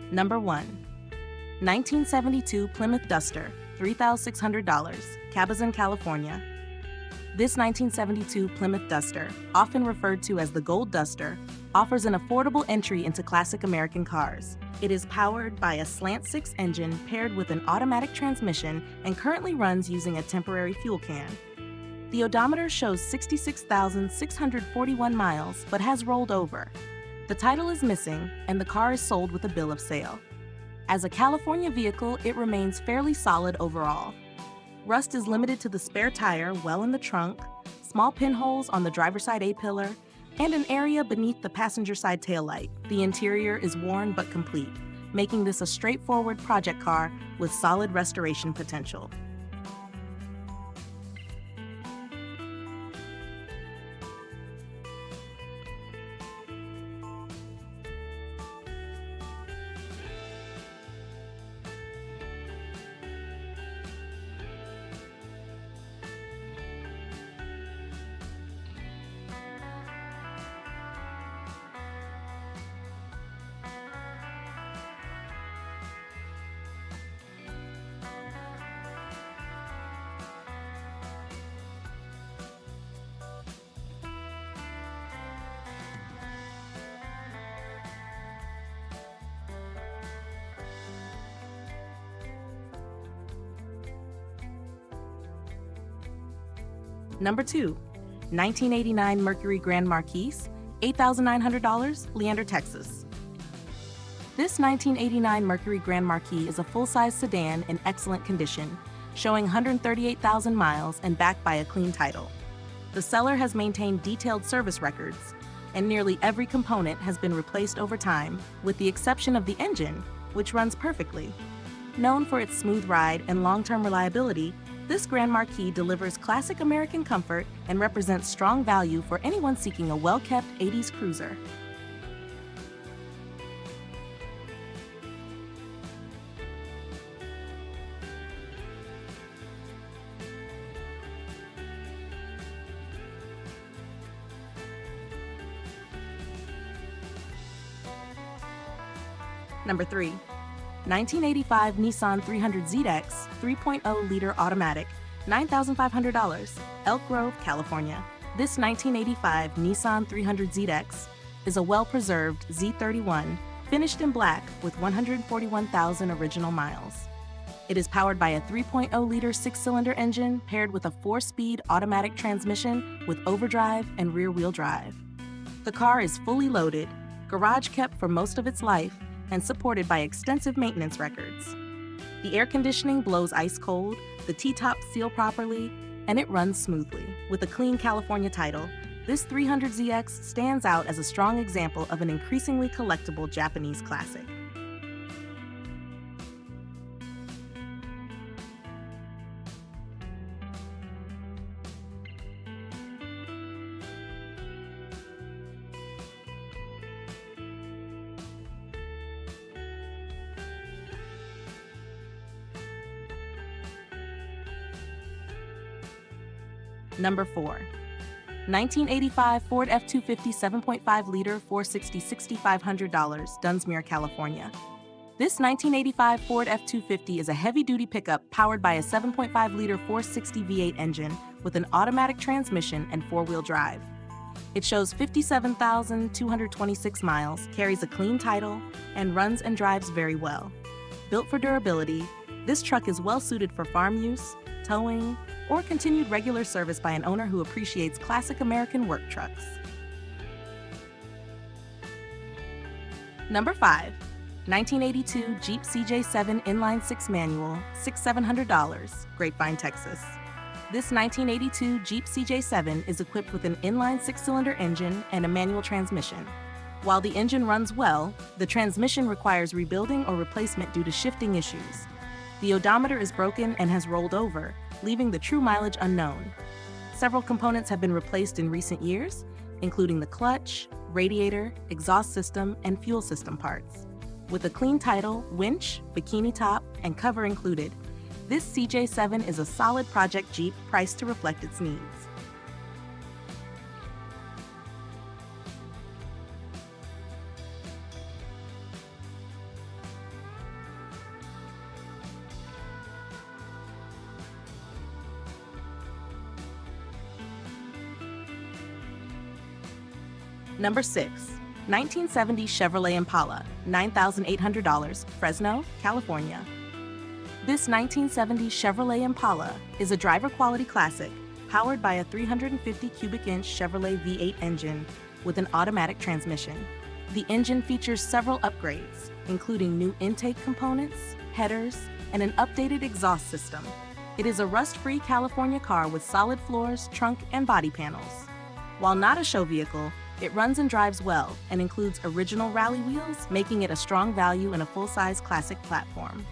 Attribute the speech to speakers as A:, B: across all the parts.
A: Number 1. 1972 Plymouth Duster, $3,600, Cabazon, California. This 1972 Plymouth Duster, often referred to as the Gold Duster, offers an affordable entry into classic American cars. It is powered by a slant-six engine paired with an automatic transmission and currently runs using a temporary fuel can. The odometer shows 66,641 miles but has rolled over. The title is missing and the car is sold with a bill of sale. As a California vehicle, it remains fairly solid overall. Rust is limited to the spare tire well in the trunk, small pinholes on the driver's side A-pillar, and an area beneath the passenger side taillight. The interior is worn but complete, making this a straightforward project car with solid restoration potential. Number 2. 1989 Mercury Grand Marquis, $8,900, Leander, Texas. This 1989 Mercury Grand Marquis is a full-size sedan in excellent condition, showing 138,000 miles and backed by a clean title. The seller has maintained detailed service records, and nearly every component has been replaced over time, with the exception of the engine, which runs perfectly. Known for its smooth ride and long-term reliability, this Grand Marquis delivers classic American comfort and represents strong value for anyone seeking a well-kept 80s cruiser. Number 3. 1985 Nissan 300ZX 3.0-liter automatic, $9,500, Elk Grove, California. This 1985 Nissan 300ZX is a well-preserved Z31, finished in black with 141,000 original miles. It is powered by a 3.0-liter six-cylinder engine paired with a 4-speed automatic transmission with overdrive and rear-wheel drive. The car is fully loaded, garage-kept for most of its life, and supported by extensive maintenance records. The air conditioning blows ice cold, the T-tops seal properly, and it runs smoothly. With a clean California title, this 300ZX stands out as a strong example of an increasingly collectible Japanese classic. Number 4. 1985 Ford F-250 7.5-liter 460 $6,500, Dunsmuir, California. This 1985 Ford F-250 is a heavy-duty pickup powered by a 7.5-liter 460 V8 engine with an automatic transmission and four-wheel drive. It shows 57,226 miles, carries a clean title, and runs and drives very well. Built for durability, this truck is well-suited for farm use, towing, or continued regular service by an owner who appreciates classic American work trucks. Number 5. 1982 Jeep CJ7 Inline 6 Manual, $6,700, Grapevine, Texas. This 1982 Jeep CJ7 is equipped with an inline six-cylinder engine and a manual transmission. While the engine runs well, the transmission requires rebuilding or replacement due to shifting issues. The odometer is broken and has rolled over, leaving the true mileage unknown. Several components have been replaced in recent years, including the clutch, radiator, exhaust system, and fuel system parts. With a clean title, winch, bikini top, and cover included, this CJ7 is a solid project Jeep priced to reflect its needs. Number 6. 1970 Chevrolet Impala, $9,800, Fresno, California. This 1970 Chevrolet Impala is a driver-quality classic powered by a 350 cubic inch Chevrolet V8 engine with an automatic transmission. The engine features several upgrades, including new intake components, headers, and an updated exhaust system. It is a rust-free California car with solid floors, trunk, and body panels. While not a show vehicle, it runs and drives well and includes original rally wheels, making it a strong value in a full-size classic platform.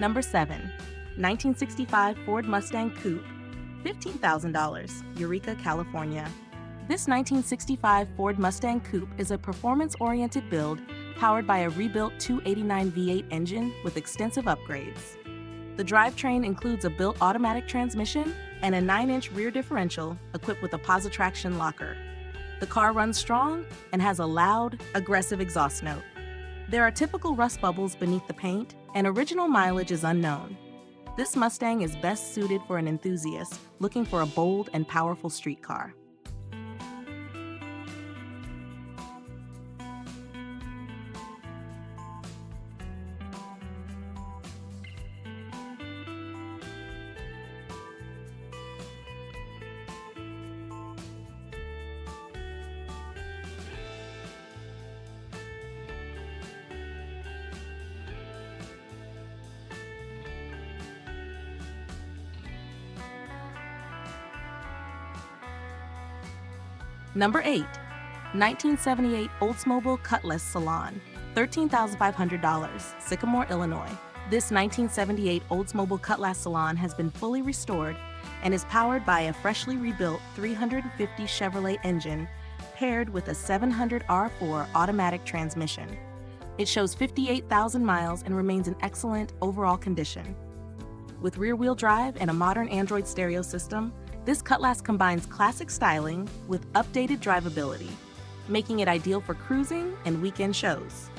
A: Number 7. 1965 Ford Mustang Coupe, $15,000, Eureka, California. This 1965 Ford Mustang Coupe is a performance-oriented build powered by a rebuilt 289 V8 engine with extensive upgrades. The drivetrain includes a built automatic transmission and a 9-inch rear differential equipped with a Positraction locker. The car runs strong and has a loud, aggressive exhaust note. There are typical rust bubbles beneath the paint, and original mileage is unknown. This Mustang is best suited for an enthusiast looking for a bold and powerful street car. Number 8. 1978 Oldsmobile Cutlass Salon, $13,500, Sycamore, Illinois. This 1978 Oldsmobile Cutlass Salon has been fully restored and is powered by a freshly rebuilt 350 Chevrolet engine paired with a 700 R4 automatic transmission. It shows 58,000 miles and remains in excellent overall condition. With rear-wheel drive and a modern Android stereo system, this Cutlass combines classic styling with updated drivability, making it ideal for cruising and weekend shows.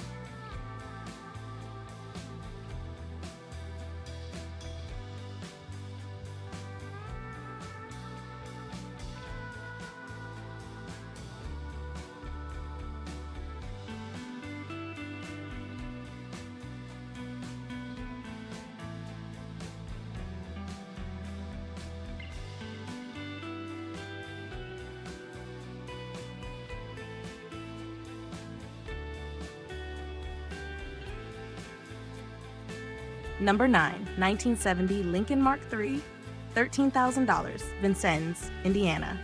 A: Number 9. 1970 Lincoln Mark III, $13,000, Vincennes, Indiana.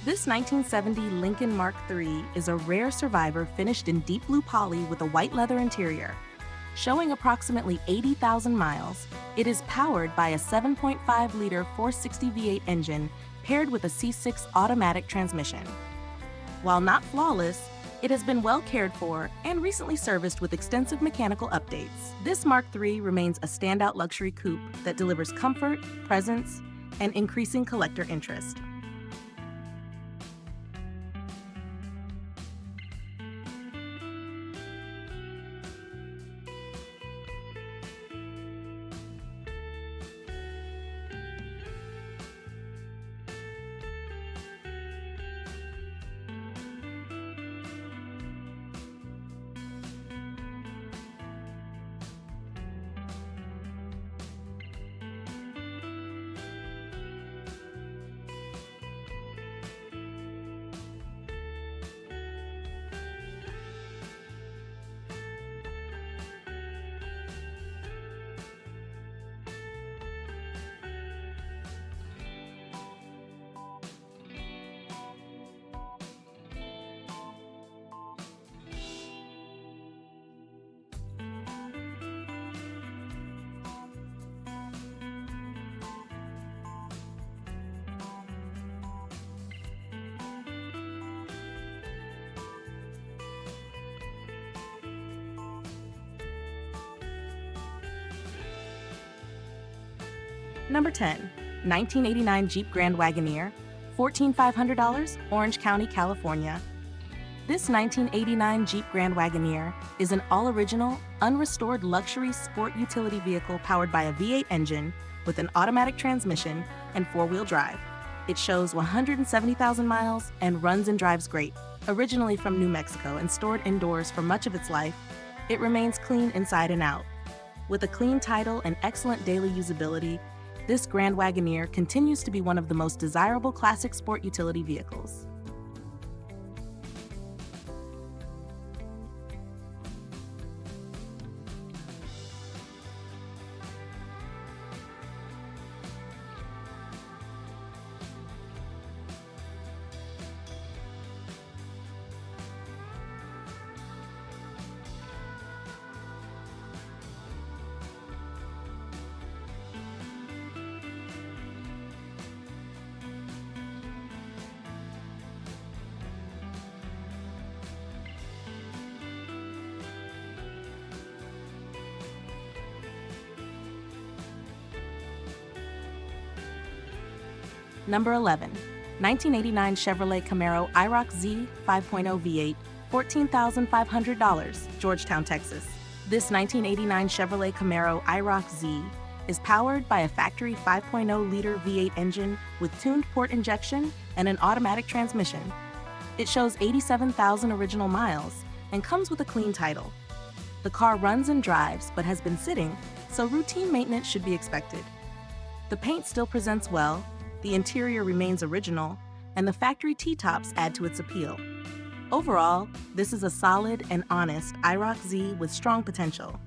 A: This 1970 Lincoln Mark III is a rare survivor finished in deep blue poly with a white leather interior. Showing approximately 80,000 miles, it is powered by a 7.5-liter 460 V8 engine paired with a C6 automatic transmission. While not flawless, it has been well cared for and recently serviced with extensive mechanical updates. This Mark III remains a standout luxury coupe that delivers comfort, presence, and increasing collector interest. Number 10. 1989 Jeep Grand Wagoneer, $14,500, Orange County, California. This 1989 Jeep Grand Wagoneer is an all-original, unrestored luxury sport utility vehicle powered by a V8 engine with an automatic transmission and four-wheel drive. It shows 170,000 miles and runs and drives great. Originally from New Mexico and stored indoors for much of its life, it remains clean inside and out. With a clean title and excellent daily usability, this Grand Wagoneer continues to be one of the most desirable classic sport utility vehicles. Number 11. 1989 Chevrolet Camaro IROC-Z 5.0 V8, $14,500, Georgetown, Texas. This 1989 Chevrolet Camaro IROC-Z is powered by a factory 5.0-liter V8 engine with tuned port injection and an automatic transmission. It shows 87,000 original miles and comes with a clean title. The car runs and drives but has been sitting, so routine maintenance should be expected. The paint still presents well, the interior remains original, and the factory T-tops add to its appeal. Overall, this is a solid and honest IROC-Z with strong potential.